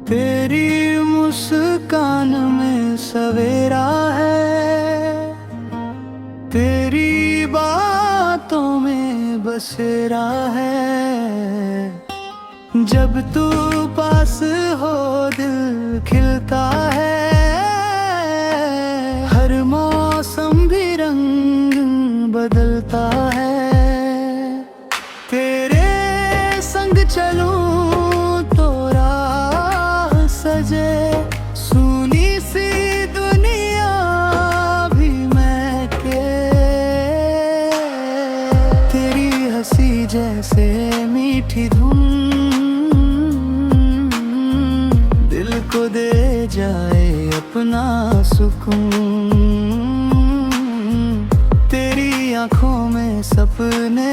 तेरी मुस्कान में सवेरा है, तेरी बातों में बसेरा है। जब तू पास हो दिल खिलता है, हर मौसम भी रंग बदलता है। तेरे संग चलूं तो राह सजे, सुनी सी दुनिया भी महके। तेरी हंसी जैसे मीठी धुन दिल को दे जाए अपना सुकून। तेरी आंखों में सपने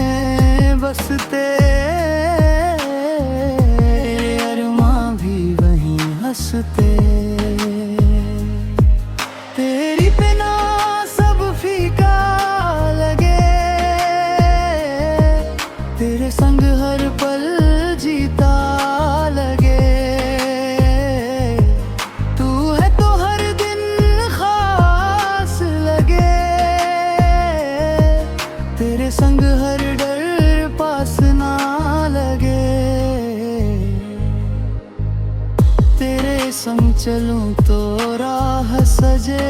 बसते, अरमां भी वहीं हंसते। तेरी बिना सब फीका लगे, तेरे संग हर पल जीता लगे। तू है तो हर दिन खास लगे, तेरे संग हर डर पास ना लगे। तेरे संग चलूं तो राह सजे,